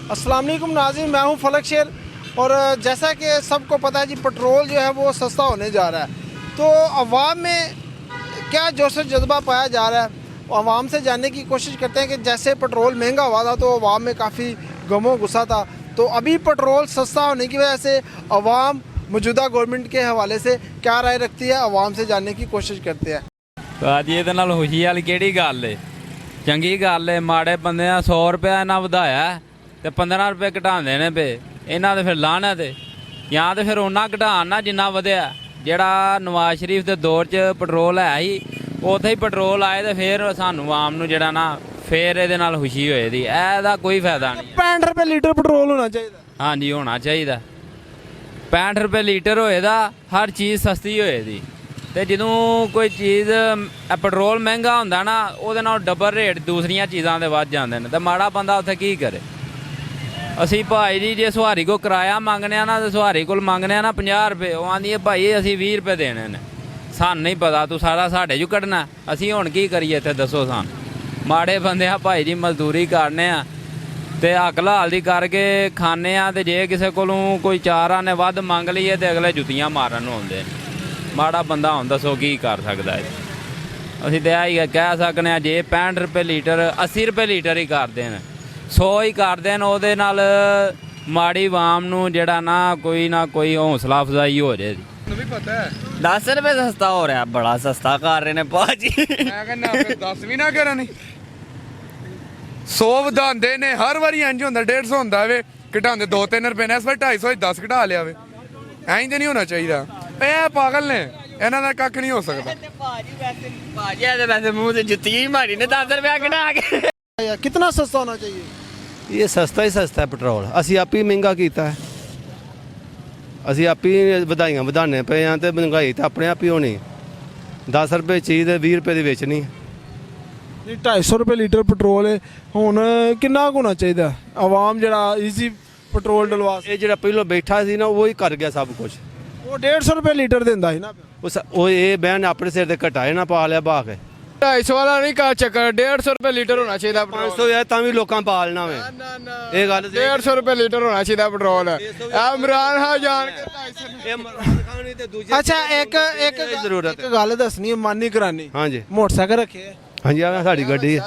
अस्सलाम वालेकुम नाज़रीन, मैं हूं फलक शेर। और जैसा कि सबको पता है जी, पेट्रोल जो है वो सस्ता होने जा रहा है। तो अवाम में क्या जोश जज्बा पाया जा रहा है, अवाम से जानने की कोशिश करते हैं कि जैसे पेट्रोल महंगा हुआ था तो अवाम में काफ़ी गमो गुस्सा था। तो अभी पेट्रोल सस्ता होने की वजह से अवाम मौजूदा गवर्नमेंट के हवाले से क्या राय रखती है, अवाम से जानने की कोशिश करते हैं। ਭਾਜੀ ਇਹਦੇ ਨਾਲ ਖੁਸ਼ੀ ਵਾਲੀ ਕਿਹੜੀ ਗੱਲ ਏ। ਚੰਗੀ ਗੱਲ ਏ। ਮਾੜੇ ਬੰਦੇ ਆ 100 ਰੁਪਇਆ ਇਹਨਾਂ ਵਧਾਇਆ ਤੇ 15 ਰੁਪਏ ਘਟਾਉਂਦੇ ਨੇ ਪਏ। ਇਹਨਾਂ ਦੇ ਫਿਰ ਲਾਹਨਤ ਏ, ਜਾਂ ਤੇ ਫਿਰ ਉਹਨਾਂ ਘਟਾਉਣ ਨਾ ਜਿੰਨਾ ਵਧਿਆ। ਜਿਹੜਾ ਨਵਾਜ਼ ਸ਼ਰੀਫ ਦੇ ਦੌਰ 'ਚ ਪੈਟਰੋਲ ਹੈ ਸੀ, ਉੱਥੇ ਹੀ ਪੈਟਰੋਲ ਆਏ ਤੇ ਫਿਰ ਸਾਨੂੰ ਆਮ ਨੂੰ ਜਿਹੜਾ ਨਾ ਫਿਰ ਇਹਦੇ ਨਾਲ ਖੁਸ਼ੀ ਹੋਏ ਦੀ। ਇਹਦਾ ਕੋਈ ਫਾਇਦਾ ਨਹੀਂ। 65 रुपये लीटर पेट्रोल होना चाहिए। ਹਾਂਜੀ ਹੋਣਾ ਚਾਹੀਦਾ। 65 ਰੁਪਏ ਲੀਟਰ ਹੋਏ ਦਾ, ਹਰ ਚੀਜ਼ ਸਸਤੀ ਹੋਏ ਦੀ। ਤੇ ਜਦੋਂ ਕੋਈ ਚੀਜ਼ ਪੈਟਰੋਲ ਮਹਿੰਗਾ ਹੁੰਦਾ ਨਾ, ਉਹਦੇ ਨਾਲ ਡਬਲ ਰੇਟ ਦੂਸਰੀਆਂ ਚੀਜ਼ਾਂ ਦੇ ਵੱਧ ਜਾਂਦੇ ਨੇ। ਤੇ ਮਾੜਾ ਬੰਦਾ ਉੱਥੇ ਕੀ ਕਰੇ। ਅਸੀਂ ਭਾਈ ਜੀ ਜੇ ਸੁਹਾਰੀ ਕੋਲ ਕਿਰਾਇਆ ਮੰਗਨੇ ਆ ਨਾ, ਤੇ ਸੁਹਾਰੀ ਕੋਲ ਮੰਗਨੇ ਆ ਨਾ 50 ਰੁਪਏ, ਉਹ ਆਂਦੀ ਹੈ ਭਾਈ ਅਸੀਂ 20 ਰੁਪਏ ਦੇਣੇ ਨੇ। ਸਾਨੂੰ ਨਹੀਂ ਪਤਾ, ਤੂੰ ਸਾਰਾ ਸਾਡੇ 'ਚੋਂ ਕੱਢਣਾ। ਅਸੀਂ ਹੁਣ ਕੀ ਕਰੀਏ ਇੱਥੇ, ਦੱਸੋ ਸਾਨੂੰ। ਮਾੜੇ ਬੰਦੇ ਆ ਭਾਈ ਜੀ, ਮਜ਼ਦੂਰੀ ਕਰਨੇ ਆ ਤੇ ਹੱਕ ਲਾਲ ਦੀ ਕਰਕੇ ਖਾਂਦੇ ਆ। ਤੇ ਜੇ ਕਿਸੇ ਕੋਲੋਂ ਕੋਈ ਚਾਰ ਆਨੇ ਵੱਧ ਮੰਗ ਲਈਏ ਤੇ ਅਗਲੇ ਜੁੱਤੀਆਂ ਮਾਰਨ ਨੂੰ ਆਉਂਦੇ ਨੇ। ਮਾੜਾ ਬੰਦਾ ਹੁਣ ਦੱਸੋ ਕੀ ਕਰ ਸਕਦਾ ਹੈ। ਅਸੀਂ ਤਾਂ ਇਹ ਕਹਿ ਸਕਦੇ ਹਾਂ, ਜੇ 65 ਰੁਪਏ ਲੀਟਰ 80 ਰੁਪਏ ਲੀਟਰ ਹੀ ਕਰਦੇ ਨੇ, 100 ਹੀ ਕਰਦੇ ਨੇ, ਉਹਦੇ ਨਾਲ ਮਾੜੀ ਆਵਾਮ ਨੂੰ ਜਿਹੜਾ ਨਾ ਕੋਈ ਹੌਸਲਾ ਅਫਜ਼ਾਈ ਹੋ ਜੇ। ਵੀ ਪਤਾ ਹੈ 10 ਰੁਪਏ ਸਸਤਾ ਹੋ ਰਿਹਾ, ਬੜਾ ਸਸਤਾ ਕਰ ਰਹੇ ਨੇ ਭਾਜੀ। ਮੈਂ ਕਹਿੰਦਾ ਫਿਰ 10 ਵੀ ਨਾ ਕਰਨ। 100 ਵਧਾਉਂਦੇ ਨੇ ਹਰ ਵਾਰੀ। ਇੰਜ ਹੁੰਦਾ 150 ਹੁੰਦਾ ਵੇ, ਘਟਾਉਂਦੇ 2-3 ਰੁਪਏ ਨੇ। ਇਸ ਵਾਰ 250 10 ਘਟਾ ਲਿਆ ਵੇ। ਐਂ ਤੇ ਨਹੀਂ ਹੋਣਾ ਚਾਹੀਦਾ। ਇਹ ਪਾਗਲ ਨੇ, ਇਹਨਾਂ ਦਾ ਕੱਖ ਨਹੀਂ ਹੋ ਸਕਦਾ। ਭਾਜੀ ਇਹਦੇ ਵੈਸੇ ਮੂੰਹ ਤੇ ਜੁੱਤੀ ਹੀ ਮਾਰੀ ਨੇ 10 ਰੁਪਏ ਘਟਾ ਕੇ। कितना सस्ता होना चाहिए? ਇਹ ਸਸਤਾ ਹੀ ਸਸਤਾ ਹੈ ਪੈਟਰੋਲ। ਅਸੀਂ ਆਪ ਹੀ ਮਹਿੰਗਾ ਕੀਤਾ ਹੈ। ਅਸੀਂ ਆਪ ਹੀ ਵਧਾਈਆਂ ਵਧਾਉਂਦੇ ਪਏ ਹਾਂ ਤੇ ਮਹਿੰਗਾਈ ਤਾਂ ਆਪਣੇ ਆਪ ਹੀ ਹੋਣੀ। 10 ਰੁਪਏ ਚੀਜ਼ 20 ਰੁਪਏ ਦੀ ਵੇਚਣੀ। ਨਹੀਂ 250 ਰੁਪਏ ਲੀਟਰ ਪੈਟਰੋਲ ਹੈ, ਹੁਣ ਕਿੰਨਾ ਕੁ ਹੋਣਾ ਚਾਹੀਦਾ ਆਵਾਮ ਜਿਹੜਾ ਈਜ਼ੀ ਪੈਟਰੋਲ ਡਲਵਾ ਸਕੇ? ਇਹ ਜਿਹੜਾ ਪਹਿਲਾਂ ਬੈਠਾ ਸੀ ਨਾ, ਉਹ ਹੀ ਕਰ ਗਿਆ ਸਭ ਕੁਝ। ਉਹ 150 ਰੁਪਏ ਲੀਟਰ ਦਿੰਦਾ ਸੀ ਨਾ। ਉਹ ਇਹ ਬਹਿਣ ਆਪਣੇ ਸਿਰ ਤੇ ਘਟਾਏ ਨਾ ਪਾ ਲਿਆ ਬਾ ਕੇ। 250 ਵਾਲਾ ਨਹੀਂ ਕਾ ਚੱਕਰ, 150 ਰੁਪਏ ਲੀਟਰ ਹੋਣਾ ਚਾਹੀਦਾ ਪੈਟਰੋਲ। 500 ਯਾਰ ਤਾਂ ਵੀ ਲੋਕਾਂ ਪਾਲਣਾ ਵੇ। ਇਹ ਗੱਲ 150 ਰੁਪਏ ਲੀਟਰ ਹੋਣਾ ਚਾਹੀਦਾ ਪੈਟਰੋਲ। ਇਮਰਾਨ ਖਾਨ ਜਾਣ ਕੇ 250 ਇਹ ਇਮਰਾਨ ਖਾਨ ਨਹੀਂ ਤੇ ਦੂਜੇ। ਅੱਛਾ ਇੱਕ ਜ਼ਰੂਰਤ ਇੱਕ ਗੱਲ ਦੱਸਣੀ ਹੈ, ਮਾਨੀ ਕਰਾਨੀ। ਹਾਂਜੀ ਮੋਟਰਸਾਈਕਲ ਰੱਖੇ? ਹਾਂਜੀ ਆ ਸਾਡੀ ਗੱਡੀ ਹੈ।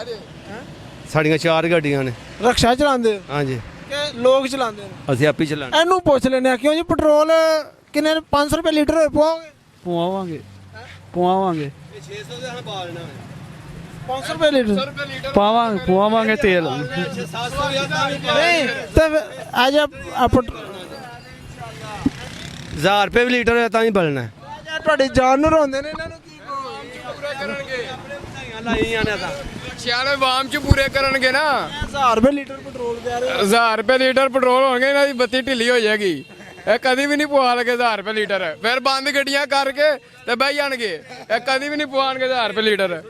ਸਾਡੀਆਂ 4 ਗੱਡੀਆਂ ਨੇ। ਰਕਸ਼ਾ ਚਲਾਉਂਦੇ ਹੋ ਹਾਂਜੀ ਕਿ ਲੋਕ ਚਲਾਉਂਦੇ ਨੇ? ਅਸੀਂ ਆਪ ਹੀ ਚਲਾਣਾ। ਇਹਨੂੰ ਪੁੱਛ ਲੈਣੇ ਕਿਉਂ ਜੀ ਪੈਟਰੋਲ ਕਿੰਨੇ 500 ਰੁਪਏ ਲੀਟਰ ਹੋਏ ਪਵਾਓਗੇ? ਪਵਾਵਾਂਗੇ 600 ਦੇ ਹਾਂ ਪਾਲਣਾ 500 ਰੁਪਏ ਲੀਟਰ ਪਵਾਵਾਂਗੇ ਤੇਲ। ਨਹੀਂ ਤੇ ਅੱਜ 1000 ਰੁਪਏ ਵੀ ਲੀਟਰ ਹੈ ਤਾਂ ਹੀ ਬਲਣਾ। ਤੁਹਾਡੀ ਜਾਨ ਨੂੰ ਰੋਂਦੇ ਨੇ, ਇਹਨਾਂ ਨੂੰ ਕੀ ਲਾਈਆਂ ਨੇ ਤਾਂ ਸਿਆਲੇ ਵਾਮ ਚ ਪੂਰੇ ਕਰਨਗੇ ਨਾ। 1000 ਰੁਪਏ ਲੀਟਰ ਪੈਟਰੋਲ ਕਹਿ ਰਹੇ 1000 ਰੁਪਏ ਲੀਟਰ ਪੈਟਰੋਲ ਹੋਣਗੇ, ਇਹਨਾਂ ਦੀ ਬੱਤੀ ਢਿੱਲੀ ਹੋ ਜਾਏਗੀ। ਇਹ ਕਦੀ ਵੀ ਨਹੀਂ ਪਵਾ ਲਗੇ 1000 ਰੁਪਏ ਲੀਟਰ। ਫਿਰ ਬੰਦ ਗੱਡੀਆਂ ਕਰਕੇ ਤੇ ਬਹਿ ਜਾਣਗੇ। ਇਹ ਕਦੀ ਵੀ ਨਹੀਂ ਪਵਾਉਣਗੇ 1000 ਰੁਪਏ ਲੀਟਰ।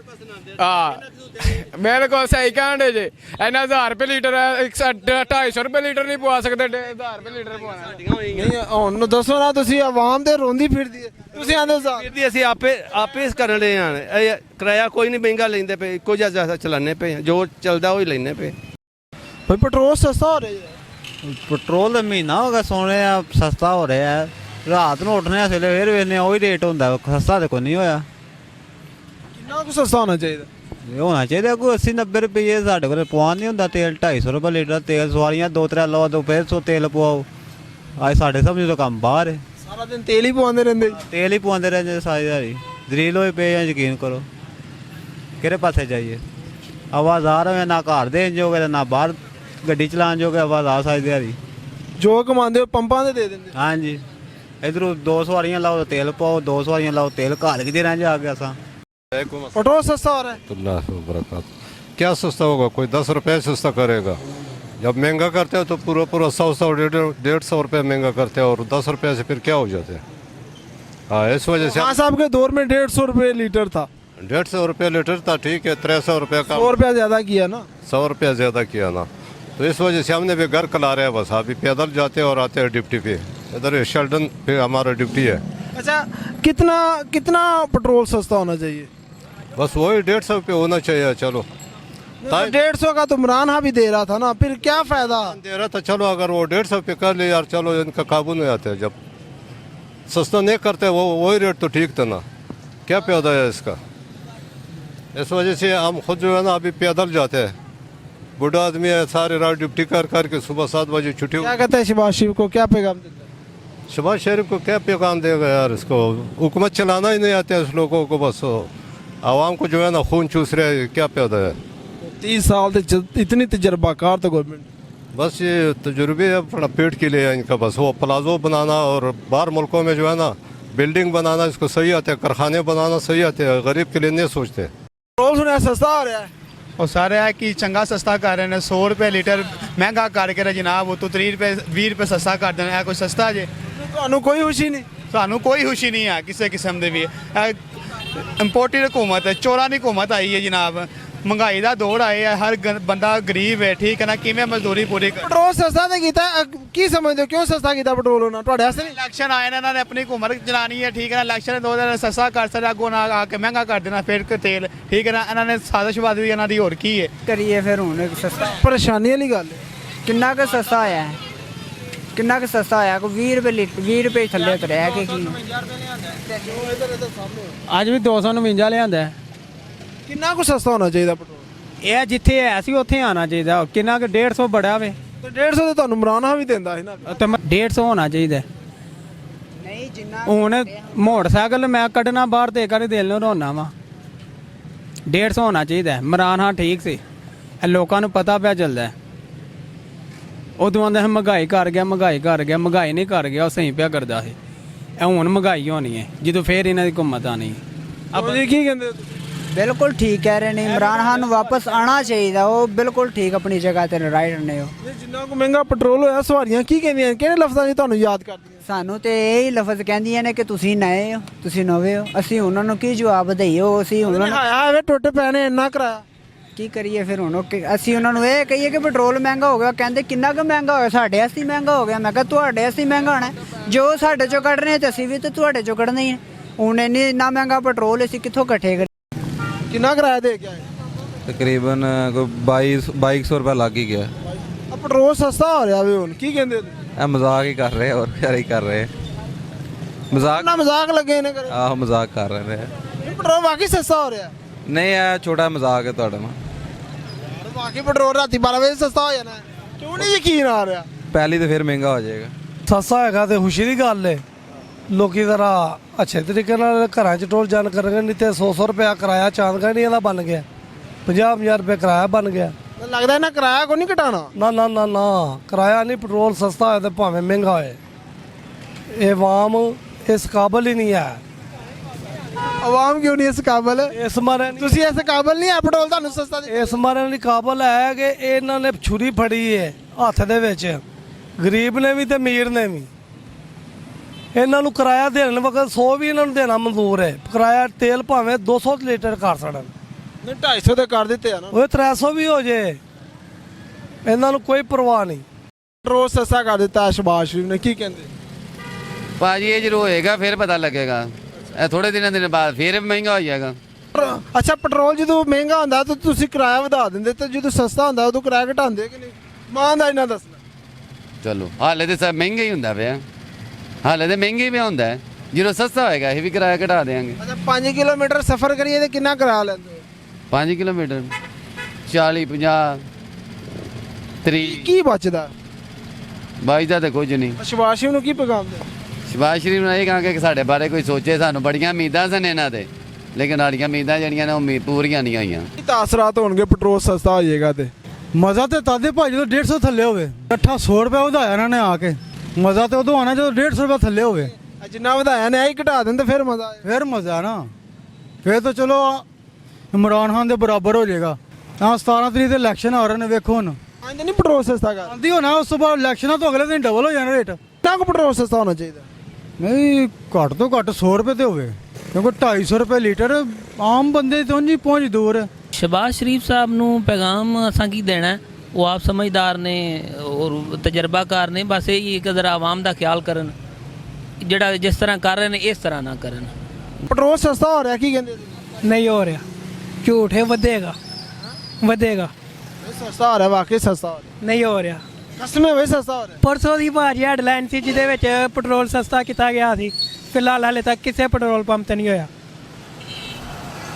ਮੇਰੇ ਕੋਲ ਸਹੀ ਕਹਿੰਦੇ ਜੇ, ਇਹਨਾਂ 1000 ਰੁਪਏ ਲੀਟਰ 250 ਰੁਪਏ ਲੀਟਰ ਨਹੀਂ ਪਵਾ ਸਕਦੇ। 1000 ਰੁਪਏ ਲੀਟਰ ਪਵਾਉਣਾ ਨਹੀਂ। ਹੁਣ ਦੱਸੋ ਨਾ, ਤੁਸੀਂ ਆਵਾਮ ਤੇ ਰੋਂਦੀ ਫਿਰਦੀ ਹੈ, ਤੁਸੀਂ ਆਂਦੇ ਦੀ ਅਸੀਂ ਆਪੇ ਕਰਨ ਰਹੇ ਹਾਂ। ਇਹ ਕਿਰਾਇਆ ਕੋਈ ਨਹੀਂ ਮਹਿੰਗਾ ਲੈਂਦੇ ਪਏ, ਇੱਕੋ ਜਿਹਾ ਚਲਾਉਂਦੇ ਪਏ, ਜੋ ਚੱਲਦਾ ਉਹ ਹੀ ਲੈਂਦੇ ਪਏ। ਭਾਈ ਪੈਟਰੋਲ ਸਸਤਾ ਹੋ ਰਿਹਾ ਹੈ। ਪੈਟਰੋਲ ਦਾ ਮਹੀਨਾ ਹੋ ਗਿਆ ਸੋਨੇ ਆ ਸਸਤਾ ਹੋ ਰਿਹਾ ਹੈ। ਰਾਤ ਨੂੰ ਉੱਠਨੇ ਇਸ ਵੇਲੇ ਫਿਰ ਵੇਖਦੇ ਉਹੀ ਰੇਟ ਹੁੰਦਾ, ਸਸਤਾ ਤਾਂ ਕੋਈ ਨਹੀਂ ਹੋਇਆ। ਕਿੰਨਾ ਕੁ ਸਸਤਾ ਹੋਣਾ ਚਾਹੀਦਾ? ਇਹ ਹੋਣਾ ਚਾਹੀਦਾ ਕੋਈ 80-90 ਰੁਪਏ। ਸਾਡੇ ਕੋਲ ਪਵਾਉਣ ਨਹੀਂ ਹੁੰਦਾ ਤੇਲ। 250 ਰੁਪਏ ਲੀਟਰ ਤੇਲ, ਸਵਾਰੀਆਂ 2-3 ਲਓ ਤਾਂ ਫਿਰ 100 ਤੇਲ ਪਵਾਓ। ਅੱਜ ਸਾਡੇ ਸਮਝ ਤੋਂ ਕੰਮ ਬਾਹਰ ਹੈ। ਸਾਰਾ ਦਿਨ ਤੇਲ ਹੀ ਪਵਾਉਂਦੇ ਰਹਿੰਦੇ। ਤੇਲ ਹੀ ਪਵਾਉਂਦੇ ਰਹਿੰਦੇ ਸਾਰੀ ਦਿਹਾੜੀ। ਜ਼ਰੀਲ ਹੋਏ ਪਏ ਆ, ਯਕੀਨ ਕਰੋ। ਕਿਹੜੇ ਪਾਸੇ ਜਾਈਏ? ਆਵਾਜ਼ਾਰ ਹੋਇਆ, ਨਾ ਘਰ ਦੇਣ ਜੋਗੇ ਨਾ ਬਾਹਰ ਗੱਡੀ ਚਲਾਉਣ ਜੋਗੇ। ਆਵਾਜ਼ਾਰ ਸਾਰੀ ਦਿਹਾੜੀ ਜੋ ਕਮਾਉਂਦੇ ਹੋ ਪੰਪਾਂ ਦੇ ਦਿੰਦੇ। ਹਾਂਜੀ ਇਧਰੋਂ 2 ਸਵਾਰੀਆਂ ਲਾਓ ਤੇਲ ਪਾਓ, 2 ਸਵਾਰੀਆਂ ਲਾਓ ਤੇਲ ਘਾਲ के ਰਹਿ ਜਾ ਗਿਆ ਸਾਂ। पेट्रोल सस्ता हो रहा है। क्या सस्ता होगा? कोई 10 रुपये सस्ता करेगा। जब महंगा करते हो तो पूरा 100 150 रुपये महंगा करते हो, और 10 रुपये से फिर क्या हो जाते हैं। हाँ, इस वजह से साहब के दौर में 150 रुपये लीटर था। 150 रुपये लीटर था, ठीक है। 300 रुपये का 100 रुपया ज्यादा किया ना। 100 रुपया ज़्यादा किया ना, तो इस वजह से हमने भी घर कला रहे हैं। बस अभी पैदल जाते और आते हैं डिप्टी पे। इधर शेल्डन पे हमारा डिप्टी है। अच्छा, कितना पेट्रोल सस्ता होना चाहिए? बस वही 150 रुपये होना चाहिए। चलो तो 150 का तो इमरान हाँ भी दे रहा था ना, फिर क्या फायदा? दे रहा था, चलो अगर वो 150 पे कर ले यार, चलो इनका काबू नहीं आते। जब सस्ता नहीं करते वो वही रेट तो ठीक था ना, क्या पैदा है इसका। इस वजह से हम खुद जो है ना अभी पैदल जाते हैं, बूढ़ा आदमी है, सारे रात ड्यूटी कर करके सुबह 7 बजे छुट्टी। क्या कहते हैं शहबाज शरीफ को, क्या पैगाम देते हैं? शहबाज शरीफ को क्या पैगाम देगा यार, इसको हुकूमत चलाना ही नहीं आता है इस लोगों को, बस आवाम को जो है ना खून चूस रहे हैं, क्या पैदा है। 30 साल से इतनी तजर्बाकार तो गवर्नमेंट, बस ये तजुर्बे है अपना पेट के लिए है इनका, बस वो प्लाजो बनाना और बाहर मुल्कों में जो है ना बिल्डिंग बनाना इसको सही आते हैं, कारखाने बनाना सही आते हैं, गरीब के लिए नहीं सोचते। पेट्रोल सुना सस्ता हो रहा है, ਉਹ ਸਾਰੇ ਹੈ ਕਿ ਚੰਗਾ ਸਸਤਾ ਕਰ ਰਹੇ ਨੇ 100 ਰੁਪਏ ਲੀਟਰ ਮਹਿੰਗਾ ਕਰਕੇ ਨਾ ਜਨਾਬ, ਉਹ ਤੋਂ 30 ਰੁਪਏ 20 ਰੁਪਏ ਸਸਤਾ ਕਰ ਦੇਣਾ, ਇਹ ਕੋਈ ਸਸਤਾ ਜੇ? ਤੁਹਾਨੂੰ ਕੋਈ ਖੁਸ਼ੀ ਨਹੀਂ? ਸਾਨੂੰ ਕੋਈ ਖੁਸ਼ੀ ਨਹੀਂ ਹੈ ਕਿਸੇ ਕਿਸਮ ਦੇ ਵੀ। ਇੰਪੋਰਟਡ ਹਕੂਮਤ ਹੈ, ਚੋਰਾਂ ਦੀ ਹਕੂਮਤ ਆਈ ਹੈ ਜਨਾਬ, ਮਹਿੰਗਾਈ ਦਾ ਦੌਰ ਆਏ ਹੈ, ਹਰ ਬੰਦਾ ਗਰੀਬ ਹੈ, ਠੀਕ ਹੈ ਨਾ, ਕਿਵੇਂ ਮਜ਼ਦੂਰੀ ਪੂਰੀ ਕਰ। ਪੈਟਰੋਲ ਸਸਤਾ ਤੇ ਕੀਤਾ, ਕੀ ਸਮਝਦੇ ਹੋ ਕਿਉਂ ਸਸਤਾ ਕੀਤਾ ਪੈਟਰੋਲ ਉਹਨਾਂ ਤੁਹਾਡੇ ਵਾਸਤੇ ਨਹੀਂ? ਇਲੈਕਸ਼ਨ ਆਏ ਨੇ, ਇਹਨਾਂ ਨੇ ਆਪਣੀ ਹਕੂਮਤ ਚਲਾਣੀ ਹੈ, ਠੀਕ ਹੈ ਨਾ, ਇਲੈਕਸ਼ਨ 2000 ਸਸਤਾ ਕਰ ਸਕਦਾ, ਅੱਗੋਂ ਨਾ ਆ ਕੇ ਮਹਿੰਗਾ ਕਰ ਦੇਣਾ ਫਿਰ ਤੇਲ, ਠੀਕ ਹੈ ਨਾ, ਇਹਨਾਂ ਨੇ ਸਾਜ਼ਿਸ਼ਬਾਜ਼ੀ ਇਹਨਾਂ ਦੀ ਹੋਰ ਕੀ ਹੈ। ਕਰੀਏ ਫਿਰ ਹੁਣ ਸਸਤਾ ਪਰੇਸ਼ਾਨੀ ਵਾਲੀ ਗੱਲ ਹੈ। ਕਿੰਨਾ ਕੁ ਸਸਤਾ ਹੋਇਆ ਹੈ? ਕਿੰਨਾ ਕੁ ਸਸਤਾ ਹੋਇਆ? ਕੋਈ 20 ਰੁਪਏ ਲੀਟਰ, 20 ਰੁਪਏ ਥੱਲੇ ਉਤਰਿਆ ਕਿ ਕੀ? ਅੱਜ ਵੀ 249 ਲਿਆਂਦਾ। ਕਿੰਨਾ ਕੁ ਸਸਤਾ ਹੋਣਾ ਚਾਹੀਦਾ ਪੈਟਰੋਲ? ਇਹ ਜਿੱਥੇ ਹੈ ਸੀ ਉੱਥੇ ਆਣਾ ਚਾਹੀਦਾ। ਕਿੰਨਾ ਕਿ 150 ਬੜਾ ਵੇ ਤੇ 150 ਤੇ ਤੁਹਾਨੂੰ ਇਮਰਾਨ ਵੀ ਦਿੰਦਾ ਸੀ ਨਾ। ਤੇ 150 ਹੋਣਾ ਚਾਹੀਦਾ। ਨਹੀਂ ਜਿੰਨਾ ਹੁਣ ਮੋਟਰਸਾਈਕਲ ਮੈਂ ਕੱਢਣਾ ਬਾਹਰ ਤੇ ਕਰੇ ਦਿਲ ਨੂੰ ਰੋਣਾ ਵਾ। 150 ਹੋਣਾ ਚਾਹੀਦਾ। ਇਮਰਾਨ ਹਾਂ ਠੀਕ ਸੀ, ਇਹ ਲੋਕਾਂ ਨੂੰ ਪਤਾ ਪਿਆ ਚੱਲਦਾ। ਉਦੋਂ ਆਂਦਾ ਮਹਿੰਗਾਈ ਕਰ ਗਿਆ, ਮਹਿੰਗਾਈ ਕਰ ਗਿਆ, ਮਹਿੰਗਾਈ ਨਹੀਂ ਕਰ ਗਿਆ, ਉਹ ਸਹੀ ਪਿਆ ਕਰਦਾ ਸੀ। ਇਹ ਹੁਣ ਮਹਿੰਗਾਈ ਹੋਣੀ ਹੈ ਜਦੋਂ ਫੇਰ ਇਹਨਾਂ ਦੀ ਹਕੂਮਤ ਆਣੀ। ਆਪਾਂ ਜੀ ਕੀ ਕਹਿੰਦੇ? ਬਿਲਕੁਲ ਠੀਕ ਕਹਿ ਰਹੇ ਨੇ, ਇਮਰਾਨ ਖਾਨ ਨੂੰ ਵਾਪਸ ਆਉਣਾ ਚਾਹੀਦਾ। ਉਹ ਬਿਲਕੁਲ ਠੀਕ ਆਪਣੀ ਜਗ੍ਹਾ ਤੇ ਰਾਈਟ ਨੇ। ਉਹ ਜਿੰਨਾ ਕੋ ਮਹਿੰਗਾ ਪੈਟਰੋਲ ਹੋਇਆ, ਸਵਾਰੀਆਂ ਕੀ ਕਹਿੰਦੀਆਂ, ਕਿਹੜੇ ਲਫ਼ਜ਼ਾਂ 'ਚ ਤੁਹਾਨੂੰ ਯਾਦ ਕਰਦੀਆਂ? ਸਾਨੂੰ ਤੇ ਇਹ ਹੀ ਲਫ਼ਜ਼ ਕਹਿੰਦੀਆਂ ਨੇ ਕਿ ਤੁਸੀਂ ਨਏ ਹੋ, ਤੁਸੀਂ ਨਵੇਂ ਹੋ। ਅਸੀਂ ਉਹਨਾਂ ਨੂੰ ਕੀ ਜਵਾਬ ਦਈਏ? ਉਹ ਅਸੀਂ ਉਹਨਾਂ ਨੂੰ ਆਇਆ ਵੇ ਟੁੱਟ ਪੈਣੇ ਇੰਨਾ ਕਰਾਇਆ, ਕੀ ਕਰੀਏ ਫਿਰ? ਹੁਣ ਅਸੀਂ ਉਹਨਾਂ ਨੂੰ ਇਹ ਕਹੀਏ ਕਿ ਪੈਟਰੋਲ ਮਹਿੰਗਾ ਹੋ ਗਿਆ, ਕਹਿੰਦੇ ਕਿੰਨਾ ਕੁ ਮਹਿੰਗਾ ਹੋਇਆ? ਸਾਡੇ ਅਸੀਂ ਮਹਿੰਗਾ ਹੋ ਗਿਆ। ਮੈਂ ਕਿਹਾ ਤੁਹਾਡੇ ਅਸੀਂ ਮਹਿੰਗਾ ਹੋਣਾ, ਜੋ ਸਾਡੇ ਚੋਂ ਕੱਢ ਰਹੇ ਤੇ ਅਸੀਂ ਵੀ ਤੇ ਤੁਹਾਡੇ ਚੋਂ ਕੱਢਣਾ ਹੀ ਹੈ। ਹੁਣ ਇੰਨਾ ਮਹਿੰਗਾ ਪੈਟਰੋਲ ਅਸੀਂ ਕਿੱਥੋਂ ਇਕੱਠੇ ਕਰੀਏ? ਕਿੰਨਾ ਕਿਰਾਇਆ ਦੇ ਗਿਆ? ਤਕਰੀਬਨ ਕੋਈ 2200 ਰੁਪਏ ਲੱਗ ਹੀ ਗਿਆ। ਆ ਪੈਟਰੋਲ ਸਸਤਾ ਹੋ ਰਿਹਾ ਵੇ, ਹੁਣ ਕੀ ਕਹਿੰਦੇ? ਇਹ ਮਜ਼ਾਕ ਹੀ ਕਰ ਰਹੇ, ਹੋਰ ਕੀ ਹੀ ਕਰ ਰਹੇ, ਮਜ਼ਾਕ ਨਾ ਮਜ਼ਾਕ ਲੱਗੇ ਨੇ ਕਰੇ। ਆਹੋ ਮਜ਼ਾਕ ਕਰ ਰਹੇ ਨੇ। ਇਹ ਪੈਟਰੋਲ ਵਾਕਈ ਸਸਤਾ ਹੋ ਰਿਹਾ? ਨਹੀਂ ਇਹ ਛੋਟਾ ਮਜ਼ਾਕ ਹੈ ਤੁਹਾਡਾ। ਵਾਕਈ ਪੈਟਰੋਲ ਰਾਤੀ 12 ਵਜੇ ਸਸਤਾ ਹੋ ਜਾਣਾ, ਕਿਉਂ ਨਹੀਂ ਯਕੀਨ ਆ ਰਿਹਾ? ਪਹਿਲੀ ਤਾਂ ਫਿਰ ਮਹਿੰਗਾ ਹੋ ਜਾਏਗਾ। ਸਸਤਾ ਹੈਗਾ ਤੇ ਖੁਸ਼ੀ ਦੀ ਗੱਲ ਹੈ। ਲੋਕੀ ਜ਼ਰਾ ਅੱਛੇ ਤਰੀਕੇ ਨਾਲ ਘਰਾਂ 'ਚ ਟੋਲ ਜਾਣ ਕਰਨਗੇ, ਨਹੀਂ ਤੇ 100 ਰੁਪਇਆ ਕਿਰਾਇਆ ਚਾਂਦਗੜ੍ਹੀਆਂ ਦਾ ਬਣ ਗਿਆ, 50 ਰੁਪਏ ਕਿਰਾਇਆ ਬਣ ਗਿਆ। ਲੱਗਦਾ ਇਹਨਾਂ ਕਿਰਾਇਆ ਕੋਈ ਨਹੀਂ ਘਟਾਣਾ? ਨਾ ਨਾ ਨਾ ਨਾ, ਕਿਰਾਇਆ ਨਹੀਂ। ਪੈਟਰੋਲ ਸਸਤਾ ਹੋਏ ਤੇ ਭਾਵੇਂ ਮਹਿੰਗਾ ਹੋਏ, ਇਹ ਆਵਾਮ ਇਸ ਕਾਬਲ ਹੀ ਨਹੀਂ ਹੈ। ਆਵਾਮ ਕਿਉਂ ਨਹੀਂ ਇਸ ਕਾਬਲ? ਇਸ ਮਾਰੇ ਤੁਸੀਂ ਇਸ ਕਾਬਲ ਨਹੀਂ ਹੈ ਪੈਟਰੋਲ ਤੁਹਾਨੂੰ ਸਸਤਾ ਦੇ? ਇਸ ਮਾਰੇ ਨਹੀਂ ਕਾਬਲ ਹੈ ਕਿ ਇਹਨਾਂ ਨੇ ਛੁਰੀ ਫੜੀ ਹੈ ਹੱਥ ਦੇ ਵਿੱਚ, ਗਰੀਬ ਨੇ ਵੀ ਤੇ ਅਮੀਰ ਨੇ ਵੀ। ਇਹਨਾਂ ਨੂੰ ਕਿਰਾਇਆ ਦੇਣ ਵਕਤ 100 ਵੀ ਇਹਨਾਂ ਨੂੰ ਦੇਣਾ ਮਨਜ਼ੂਰ ਹੈ। ਕਿਰਾਇਆ ਤੇਲ ਭਾਵੇਂ 200 ਲੀਟਰ ਕਰ ਛੱਡਣ, ਨਹੀਂ 250 ਤੇ ਕਰ ਦਿੱਤੇ ਆ ਨਾ। ਉਹ 300 ਵੀ ਹੋ ਜੇ, ਇਹਨਾਂ ਨੂੰ ਕੋਈ ਪਰਵਾਹ ਨਹੀਂ। ਪੈਟਰੋਲ ਸਸਤਾ ਕਰ ਦਿੱਤਾ ਸ਼ਹਬਾਜ਼ ਸ਼ਰੀਫ ਨੇ, ਕੀ ਕਹਿੰਦੇ? ਭਾਜੀ ਇਹ ਜਦੋਂ ਹੋਏਗਾ ਫਿਰ ਪਤਾ ਲੱਗੇਗਾ, ਇਹ ਥੋੜੇ ਦਿਨ ਬਾਅਦ ਫਿਰ ਮਹਿੰਗਾ ਹੋ ਜਾਏਗਾ। ਅੱਛਾ ਪੈਟਰੋਲ ਜਦੋਂ ਮਹਿੰਗਾ ਹੁੰਦਾ ਤਾਂ ਤੁਸੀਂ ਕਿਰਾਇਆ ਵਧਾ ਦਿੰਦੇ, ਤੇ ਜਦੋਂ ਸਸਤਾ ਹੁੰਦਾ ਉਦੋਂ ਕਿਰਾਇਆ ਘਟਾਉਂਦੇ ਕਿ ਨਹੀਂ? ਇਮਾਨਦਾਰੀ ਨਾਲ ਦੱਸਣਾ। ਚਲੋ ਹਾਲੇ ਤੇ ਸਭ ਮਹਿੰਗਾ ਹੀ ਹੁੰਦਾ ਪਿਆ, ਹਾਲੇ ਤੇ ਮਹਿੰਗਾ ਹੀ ਪਿਆ ਹੁੰਦਾ। ਜਦੋਂ ਸਸਤਾ ਹੋਏਗਾ ਇਹ ਵੀ ਕਿਰਾਇਆ ਘਟਾ ਦੇਵਾਂਗੇ। ਅੱਛਾ 5 ਕਿਲੋਮੀਟਰ ਸਫ਼ਰ ਕਰੀਏ ਤੇ ਕਿੰਨਾ ਕਿਰਾਇਆ ਲੈਂਦੇ ਹੋ? 5 ਕਿਲੋਮੀਟਰ 40 50 30 ਕੀ ਬਚਦਾ? ਬਾਈਦਾ ਤੇ ਕੁਝ ਨਹੀਂ। ਸ਼ਹਬਾਜ਼ ਸ਼ਰੀਫ ਨੂੰ ਕੀ ਪੈਗਾਮ ਦੇ? ਸ਼ਹਬਾਜ਼ ਸ਼ਰੀਫ ਨੂੰ ਇਹ ਕਹਾਂਗੇ ਕਿ ਸਾਡੇ ਬਾਰੇ ਕੋਈ ਸੋਚੇ। ਸਾਨੂੰ ਬੜੀਆਂ ਉਮੀਦਾਂ ਸਨ ਇਹਨਾਂ ਤੇ, ਲੇਕਿਨ ਸਾਡੀਆਂ ਉਮੀਦਾਂ ਜਿਹੜੀਆਂ ਨੇ ਉਹ ਪੂਰੀਆਂ ਨਹੀਂ ਹੋਈਆਂ। ਕੀ ਤਾਸਰਾਤ ਹੋਣਗੇ ਪੈਟਰੋਲ ਸਸਤਾ ਹੋ ਜਾਏਗਾ ਤੇ? ਮਜ਼ਾ ਤੇ ਤਾਦੇ ਭਾਈ ਜਦੋਂ 150 ਥੱਲੇ ਹੋਵੇ। ਇਕੱਠਾ 100 ਰੁਪਏ ਵਧਾਇਆ ਇਹਨਾਂ ਨੇ ਆ ਕੇ। ਮਜ਼ਾ ਤੇ ਉਦੋਂ ਆਣਾ ਜਦੋਂ 150 ਰੁਪਏ ਥੱਲੇ ਹੋਵੇ। ਜਿੰਨਾ ਵਧਾਇਆ ਨੇ ਇਹ ਘਟਾ ਦਿੰਦੇ ਫਿਰ ਮਜ਼ਾ ਆਏ। ਫਿਰ ਮਜ਼ਾ ਨਾ, ਫਿਰ ਤਾਂ ਚਲੋ ਇਮਰਾਨ ਖਾਨ ਦੇ ਬਰਾਬਰ ਹੋ ਜਾਏਗਾ। ਹਾਂ 17 ਤਰੀਕ ਤੇ ਇਲੈਕਸ਼ਨ ਆ ਰਹੇ ਨੇ, ਵੇਖੋ ਹੁਣ ਆਂਦੇ ਨਹੀਂ ਪੈਟਰੋਲ ਸਸਤਾ ਕਰ ਆਂਦੀ ਹੋਣਾ। ਉਸ ਤੋਂ ਬਾਅਦ ਇਲੈਕਸ਼ਨਾਂ ਤੋਂ ਅਗਲੇ ਦਿਨ ਡਬਲ ਹੋ ਜਾਣਾ ਰੇਟ। ਕਿੰਨਾ ਕੁ ਪੈਟਰੋਲ ਸਸਤਾ ਹੋਣਾ ਚਾਹੀਦਾ? ਨਹੀਂ ਘੱਟ ਤੋਂ ਘੱਟ 100 ਰੁਪਏ ਤੇ ਹੋਵੇ, ਕਿਉਂਕਿ 250 ਰੁਪਏ ਲੀਟਰ ਆਮ ਬੰਦੇ ਤੋਂ ਨਹੀਂ ਪਹੁੰਚ ਦੂਰ ਹੈ। ਸ਼ਹਬਾਜ਼ ਸ਼ਰੀਫ ਸਾਹਿਬ ਨੂੰ ਪੈਗਾਮ ਅਸਾਂ ਕੀ ਦੇਣਾ? ਉਹ ਆਪ ਸਮਝਦਾਰ ਨੇ ਔਰ ਤਜਰਬਾਕਾਰ ਨੇ। ਬਸ ਇਹ ਇੱਕ ਜ਼ਰਾ ਆਵਾਮ ਦਾ ਖਿਆਲ ਕਰਨ, ਜਿਹੜਾ ਜਿਸ ਤਰ੍ਹਾਂ ਕਰ ਰਹੇ ਨੇ ਇਸ ਤਰ੍ਹਾਂ ਨਾ ਕਰਨ। ਪੈਟਰੋਲ ਸਸਤਾ ਹੋ ਰਿਹਾ ਕੀ ਕਹਿੰਦੇ? ਨਹੀਂ ਹੋ ਰਿਹਾ, ਝੂਠ ਹੈ, ਵਧੇਗਾ। ਵਧੇਗਾ। ਸਸਤਾ ਹੋ ਰਿਹਾ, ਵਾਕਈ ਸਸਤਾ ਹੋ ਰਿਹਾ, ਨਹੀਂ ਹੋ ਰਿਹਾ। ਕਸਮੇ ਵੇ ਸਸਤਾ ਹੋ ਰਿਹਾ। ਪਰਸੋਂ ਦੀ ਭਾਜੀ ਹੈਡਲਾਈਨ ਸੀ ਜਿਹਦੇ ਵਿੱਚ ਪੈਟਰੋਲ ਸਸਤਾ ਕੀਤਾ ਗਿਆ ਸੀ, ਫਿਲਹਾਲ ਹਾਲੇ ਤੱਕ ਕਿਸੇ ਪੈਟਰੋਲ ਪੰਪ ਤੇ ਨਹੀਂ ਹੋਇਆ।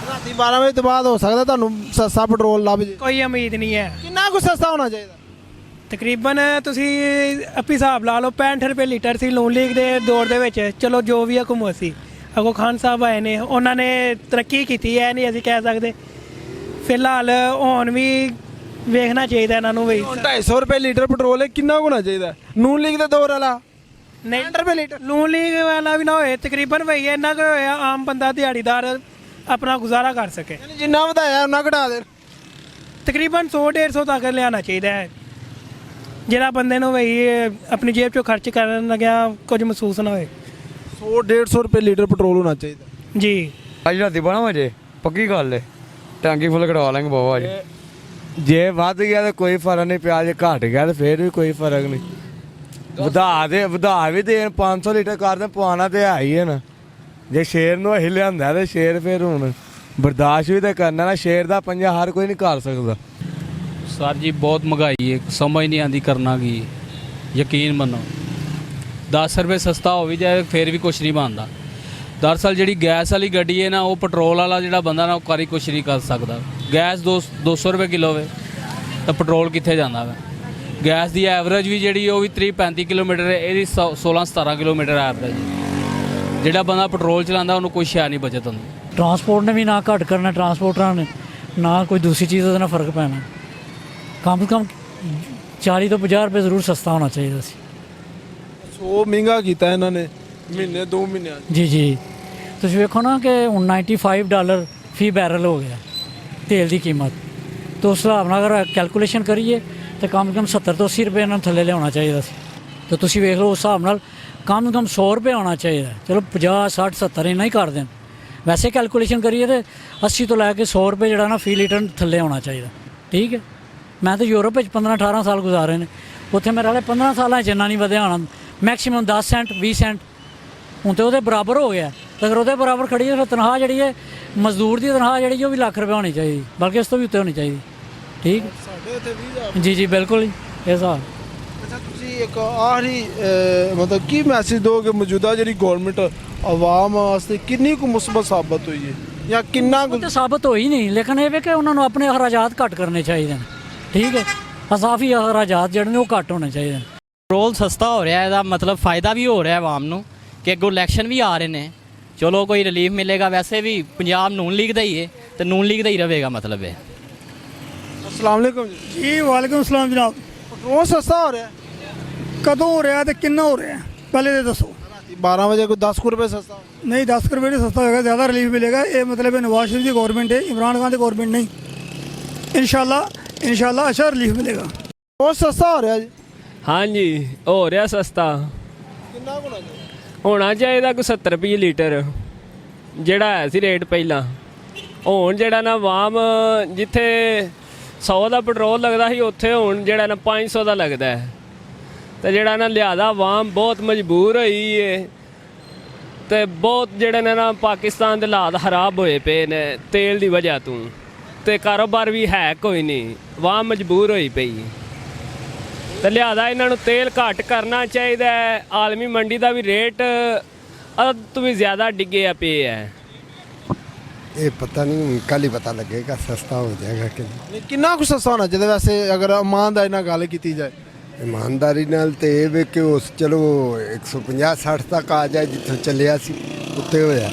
ਰਾਤੀ 12 ਵਜੇ ਤੋਂ ਬਾਅਦ ਹੋ ਸਕਦਾ ਤੁਹਾਨੂੰ ਸਸਤਾ ਪੈਟਰੋਲ ਲੱਭ ਜੇ। ਕੋਈ ਉਮੀਦ ਨਹੀਂ ਹੈ। ਕਿੰਨਾ ਕੁ ਸਸਤਾ ਹੋਣਾ ਚਾਹੀਦਾ? ਤਕਰੀਬਨ ਤੁਸੀਂ ਆਪੀ ਹਿਸਾਬ ਲਾ ਲਓ 65 ਰੁਪਏ ਲੀਟਰ ਸੀ ਲੂਣ ਲੀਗ ਦੇ ਦੌਰ ਦੇ ਵਿੱਚ। ਚਲੋ ਜੋ ਵੀ ਆ ਘੁੰਮੋ ਸੀ, ਅਗੋ ਖਾਨ ਸਾਹਿਬ ਆਏ ਨੇ, ਉਹਨਾਂ ਨੇ ਤਰੱਕੀ ਕੀਤੀ ਹੈ, ਨਹੀਂ ਅਸੀਂ ਕਹਿ ਸਕਦੇ। ਫਿਲਹਾਲ ਹੁਣ ਵੀ ਵੇਖਣਾ ਚਾਹੀਦਾ ਇਹਨਾਂ ਨੂੰ ਵੀ। 250 ਰੁਪਏ ਲੀਟਰ ਪੈਟਰੋਲ ਹੈ, ਕਿੰਨਾ ਹੋਣਾ ਚਾਹੀਦਾ? ਨੂਨ ਲੀਗ ਦੇ ਦੌਰ ਵਾਲਾ 60 ਰੁਪਏ ਲੀਟਰ ਲੂਣ ਲੀਗ ਵਾਲਾ ਵੀ ਨਾ ਹੋਏ, ਤਕਰੀਬਨ ਵਈ ਇੰਨਾ ਕੁ ਹੋਇਆ ਆਮ ਬੰਦਾ ਦਿਹਾੜੀਦਾਰ ਆਪਣਾ ਗੁਜ਼ਾਰਾ ਕਰ ਸਕੇ। ਜਿੰਨਾ ਵਧਾਇਆ ਉਹਨਾਂ ਘਟਾ ਦੇ। ਤਕਰੀਬਨ 100-150 ਤੱਕ ਲਿਆਉਣਾ ਚਾਹੀਦਾ ਹੈ, ਜਿਹੜਾ ਬੰਦੇ ਨੂੰ ਵਈ ਆਪਣੀ ਜੇਬ ਚੋਂ ਖਰਚ ਕਰਨ ਲੱਗਿਆ ਕੁਝ ਮਹਿਸੂਸ ਨਾ ਹੋਏ। 100-150 ਰੁਪਏ ਲੀਟਰ ਪੈਟਰੋਲ ਹੋਣਾ ਚਾਹੀਦਾ ਜੀ। ਅੱਜ ਰਾਤੀ 12 ਵਜੇ ਪੱਕੀ ਗੱਲ ਹੈ, ਟੈਂਕੀ ਫੁੱਲ ਕਢਵਾ ਲਾਂਗੇ ਬਾਬਾ ਜੀ। ਜੇ ਵੱਧ ਗਿਆ ਤਾਂ ਕੋਈ ਫਰਕ ਨਹੀਂ ਪਿਆ, ਜੇ ਘਟ ਗਿਆ ਤਾਂ ਫਿਰ ਵੀ ਕੋਈ ਫਰਕ ਨਹੀਂ। ਵਧਾ ਵੀ ਦੇਣ 500 ਲੀਟਰ ਕਰ ਦੇ, ਪਵਾਉਣਾ ਤੇ ਹੈ ਹੀ ਹੈ ਨਾ। ਜੇ ਸ਼ੇਰ ਨੂੰ ਅਸੀਂ ਲਿਆਂਦਾ ਤੇ ਸ਼ੇਰ ਫਿਰ ਹੁਣ ਬਰਦਾਸ਼ਤ ਵੀ ਤਾਂ ਕਰਨਾ ਨਾ, ਸ਼ੇਰ ਦਾ ਪੰਜਾ ਹਰ ਕੋਈ ਨਹੀਂ ਕਰ ਸਕਦਾ। ਸਰ ਜੀ ਬਹੁਤ ਮਹਿੰਗਾਈ ਹੈ, ਸਮਝ ਨਹੀਂ ਆਉਂਦੀ ਕਰਨਾ ਕੀ। ਯਕੀਨ ਮੰਨੋ 10 ਰੁਪਏ ਸਸਤਾ ਹੋ ਵੀ ਜਾਏ ਫਿਰ ਵੀ ਕੁਛ ਨਹੀਂ ਬਣਦਾ। ਦਰਅਸਲ ਜਿਹੜੀ ਗੈਸ ਵਾਲੀ ਗੱਡੀ ਹੈ ਨਾ, ਉਹ ਪੈਟਰੋਲ ਵਾਲਾ ਜਿਹੜਾ ਬੰਦਾ ਨਾ ਉਹ ਕਰੀ ਕੁਛ ਨਹੀਂ ਕਰ ਸਕਦਾ। ਗੈਸ 200 ਰੁਪਏ ਕਿਲੋ ਵੇ ਤਾਂ ਪੈਟਰੋਲ ਕਿੱਥੇ ਜਾਂਦਾ ਵਾ। ਗੈਸ ਦੀ ਐਵਰੇਜ ਵੀ ਜਿਹੜੀ ਉਹ ਵੀ 30-35 ਕਿਲੋਮੀਟਰ ਹੈ, ਇਹਦੀ 16-17 ਕਿਲੋਮੀਟਰ ਐਵਰੇਜ। ਜਿਹੜਾ ਬੰਦਾ ਪੈਟਰੋਲ ਚਲਾਉਂਦਾ ਉਹਨੂੰ ਕੋਈ ਸ਼ੈ ਨਹੀਂ ਬਚਤ ਹੁੰਦੀ। ਟਰਾਂਸਪੋਰਟ ਨੇ ਵੀ ਨਾ ਘੱਟ ਕਰਨਾ, ਟਰਾਂਸਪੋਰਟਰਾਂ ਨੇ ਨਾ ਕੋਈ ਦੂਸਰੀ ਚੀਜ਼ ਉਹਦੇ ਨਾਲ ਫਰਕ ਪੈਣਾ। ਕਮ ਸੇ ਕਮ 40 ਤੋਂ 50 ਰੁਪਏ ਜ਼ਰੂਰ ਸਸਤਾ ਹੋਣਾ ਚਾਹੀਦਾ ਸੀ। ਸੋ ਮਹਿੰਗਾ ਕੀਤਾ ਇਹਨਾਂ ਨੇ ਮਹੀਨੇ 2 ਮਹੀਨਿਆਂ। ਜੀ ਜੀ, ਤੁਸੀਂ ਵੇਖੋ ਨਾ ਕਿ ਹੁਣ $95 ਫੀ ਬੈਰਲ ਹੋ ਗਿਆ ਤੇਲ ਦੀ ਕੀਮਤ। ਤਾਂ ਉਸ ਹਿਸਾਬ ਨਾਲ ਅਗਰ ਕੈਲਕੂਲੇਸ਼ਨ ਕਰੀਏ ਤਾਂ ਕਮ ਸੇ ਕਮ 70 ਤੋਂ 80 ਰੁਪਏ ਇਹਨਾਂ ਨੂੰ ਥੱਲੇ ਲਿਆਉਣਾ ਚਾਹੀਦਾ ਸੀ। ਤਾਂ ਤੁਸੀਂ ਵੇਖ ਲਓ ਉਸ ਹਿਸਾਬ ਨਾਲ ਕਮ ਸੇ ਕਮ 100 ਰੁਪਏ ਆਉਣਾ ਚਾਹੀਦਾ। ਚਲੋ 50, 60, 70 ਇੰਨਾ ਹੀ ਕਰ ਦੇਣ। ਵੈਸੇ ਕੈਲਕੂਲੇਸ਼ਨ ਕਰੀਏ ਤਾਂ 80 ਤੋਂ ਲੈ ਕੇ 100 ਰੁਪਏ ਜਿਹੜਾ ਨਾ ਫੀ ਲੀਟਰ ਥੱਲੇ ਆਉਣਾ ਚਾਹੀਦਾ। ਠੀਕ ਹੈ, ਮੈਂ ਤਾਂ ਯੂਰਪ ਵਿੱਚ 15-18 ਸਾਲ ਗੁਜ਼ਾਰੇ ਨੇ, ਉੱਥੇ ਮੇਰੇ ਵਾਲੇ 15 ਸਾਲਾਂ 'ਚ ਇੰਨਾ ਨਹੀਂ ਵਧਿਆ ਹੋਣਾ। ਮੈਕਸੀਮਮ 10 ਸੈਂਟ 20 ਸੈਂਟ, ਹੁਣ ਤਾਂ ਉਹਦੇ ਬਰਾਬਰ ਹੋ ਗਿਆ। ਤਾਂ ਅਗਰ ਉਹਦੇ ਬਰਾਬਰ ਖੜੀ ਹੈ ਫਿਰ ਤਨਖਾਹ ਜਿਹੜੀ ਹੈ ਮਜ਼ਦੂਰ ਦੀ ਤਨਖਾਹ ਜਿਹੜੀ ਉਹ ਵੀ ਲੱਖ ਰੁਪਏ ਹੋਣੀ ਚਾਹੀਦੀ, ਬਲਕਿ ਇਸ ਤੋਂ ਵੀ ਉੱਤੇ ਹੋਣੀ ਚਾਹੀਦੀ। ਠੀਕ ਸਾਡੇ ਇੱਥੇ 20,000। ਜੀ ਜੀ ਬਿਲਕੁਲ ਹੀ ਇਹ ਹਿਸਾਬ। ਅੱਛਾ, ਤੁਸੀਂ ਇੱਕ ਆਖਰੀ ਮਤਲਬ ਕੀ ਮੈਸੇਜ ਦੋਗੇ ਮੌਜੂਦਾ ਜਿਹੜੀ ਗਵਰਨਮੈਂਟ ਆਵਾਮ ਵਾਸਤੇ ਕਿੰਨੀ ਕੁ ਮੁਸਬਤ ਸਾਬਤ ਹੋਈ ਹੈ ਜਾਂ ਕਿੰਨਾ ਕੁ? ਤਾਂ ਸਾਬਤ ਹੋਈ ਨਹੀਂ, ਲੇਕਿਨ ਇਹ ਵੀ ਕਿ ਉਹਨਾਂ ਨੂੰ ਆਪਣੇ ਅਖਰਾਜਾਤ ਘੱਟ ਕਰਨੇ ਚਾਹੀਦੇ ਨੇ। ਠੀਕ ਹੈ, ਅਸਾਫੀ ਅਖਰਾਜਾਤ ਜਿਹੜੇ ਨੇ ਉਹ ਘੱਟ ਹੋਣੇ ਚਾਹੀਦੇ ਨੇ। ਪੈਟਰੋਲ ਸਸਤਾ ਹੋ ਰਿਹਾ, ਇਹਦਾ ਮਤਲਬ ਫਾਇਦਾ ਵੀ ਹੋ ਰਿਹਾ ਆਵਾਮ ਨੂੰ ਕਿ ਅੱਗੋਂ ਇਲੈਕਸ਼ਨ ਵੀ ਆ ਰਹੇ ਨੇ, ਚਲੋ ਕੋਈ ਰਿਲੀਫ ਮਿਲੇਗਾ। ਵੈਸੇ ਵੀ ਪੰਜਾਬ ਨੂਨ ਲੀਗ ਦਾ ਹੀ ਹੈ ਤੇ ਨੂਨ ਲੀਗ ਦਾ ਹੀ ਰਹੇਗਾ ਮਤਲਬ ਹੈ। अस्सलाम वालेकुम जी वालेकुम सलाम जनाब। पेट्रोल सस्ता हो रहा है? कदों हो रहा है तो कितना हो रहा है पहले तो दसो। 12 बजे को 10 रुपये सस्ता नहीं 10 रुपये नहीं सस्ता होगा, ज़्यादा रिलीफ मिलेगा। ये मतलब नवाज शरीफ की गवर्नमेंट है, इमरान खान की गवर्नमेंट नहीं। इंशाल्लाह अच्छा रिलीफ मिलेगा। बहुत सस्ता हो रहा है जी। हाँ जी हो रहा सस्ता। कितना होना चाहिए कोई 70 रुपये लीटर ਜਿਹੜਾ ਹੈ ਸੀ ਰੇਟ ਪਹਿਲਾਂ। ਹੁਣ ਜਿਹੜਾ ਨਾ ਆਵਾਮ ਜਿੱਥੇ 100 ਦਾ ਪੈਟਰੋਲ ਲੱਗਦਾ ਸੀ ਉੱਥੇ ਹੁਣ ਜਿਹੜਾ ਨਾ 500 ਦਾ ਲੱਗਦਾ ਹੈ। ਤੇ ਜਿਹੜਾ ਨਾ ਲਿਆਦਾ ਆਵਾਮ ਬਹੁਤ ਮਜਬੂਰ ਹੋਈ ਹੈ ਤੇ ਬਹੁਤ ਜਿਹੜੇ ਨੇ ਨਾ ਪਾਕਿਸਤਾਨ ਦੇ ਹਾਲਾਤ ਖਰਾਬ ਹੋਏ ਪਏ ਨੇ ਤੇਲ ਦੀ ਵਜ੍ਹਾ ਤੋਂ, ਤੇ ਕਾਰੋਬਾਰ ਵੀ ਹੈ ਕੋਈ ਨਹੀਂ, ਆਵਾਮ ਮਜਬੂਰ ਹੋਈ ਪਈ। ਤੇ ਲਿਆਦਾ ਇਹਨਾਂ ਨੂੰ ਤੇਲ ਘੱਟ ਕਰਨਾ ਚਾਹੀਦਾ ਹੈ। ਆਲਮੀ ਮੰਡੀ ਦਾ ਵੀ ਰੇਟ ਅੱਧ ਤੋਂ ਵੀ ਜ਼ਿਆਦਾ ਡਿੱਗਿਆ ਪਿਆ ਹੈ। ये पता नहीं, कल ही पता लगेगा सस्ता हो जाएगा कि नहीं। कितना कुछ सस्ता होना चाहिए वैसे अगर ईमानदारी नाल गल की जाए? ईमानदारी नाल तो ये वे कि उस चलो 150-60 तक आ जाए, जितों चलिया सी उत्ते होया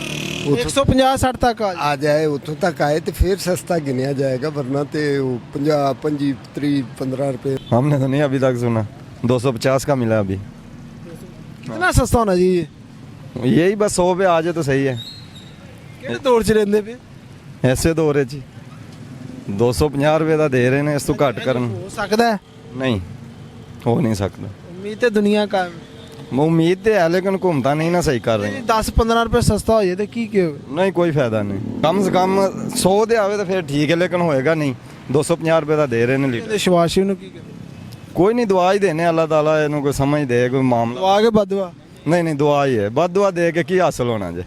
150-60 तक आ जाए, उतों तक आए तो फिर सस्ता गिनया जाएगा, वरना तो 50, 25, 30, 15 रुपये। हमने तो नहीं अभी तक सुना। 250 का मिला अभी। कितना सस्ता होना चाहिए? यही बस 100 पे आ जाए तो सही है। ਕਿਹੜੇ ਦੌਰ 'ਚ ਰਹਿੰਦੇ ਪਏ? ਐਸੇ ਦੌਰੇ 'ਚ 250 ਰੁਪਏ ਦਾ ਦੇ ਰਹੇ ਨੇ, ਇਸ ਤੋਂ ਘੱਟ ਕਰਨ ਹੋ ਸਕਦਾ ਹੈ? ਨਹੀਂ ਹੋ ਨਹੀਂ ਸਕਦਾ। ਉਮੀਦ ਤੇ ਦੁਨੀਆ ਕਾਇਮ। ਉਮੀਦ ਤੇ ਹੈ ਲੇਕਿਨ ਘੁੰਮਦਾ ਨਹੀਂ ਨਾ ਸਹੀ ਕਰ ਰਹੇ। 10-15 ਰੁਪਏ ਸਸਤਾ ਹੋ ਜਾਏ ਤੇ ਕੀ ਕਹੋਗੇ? ਨਹੀਂ ਕੋਈ ਫਾਇਦਾ ਨਹੀਂ। ਕਮ ਸੇ ਕਮ 100 ਦੇ ਆਵੇ ਤਾਂ ਫਿਰ ਠੀਕ ਹੈ, ਲੇਕਿਨ ਹੋਏਗਾ ਨਹੀਂ। 250 ਰੁਪਏ ਦਾ ਦੇ ਰਹੇ ਨੇ ਲੀਟਰ। ਵਿਸ਼ਵਾਸੀ ਨੂੰ ਕੀ ਕਹਿੰਦੇ? ਕੋਈ ਨਹੀਂ, ਦੁਆ ਹੀ ਦੇਣੇ ਅੱਲਾਹ ਤਾਲਾ ਇਹਨੂੰ ਕੋਈ ਸਮਝ ਦੇ ਕੋਈ ਮਾਮਲਾ। ਦੁਆ ਕੇ ਬਦਦੁਆ? ਨਹੀਂ ਦੁਆ ਹੀ ਹੈ। ਬਦਦੁਆ ਦੇ ਕੇ ਕੀ ਹਾਸਲ ਹੋਣਾ ਜੇ।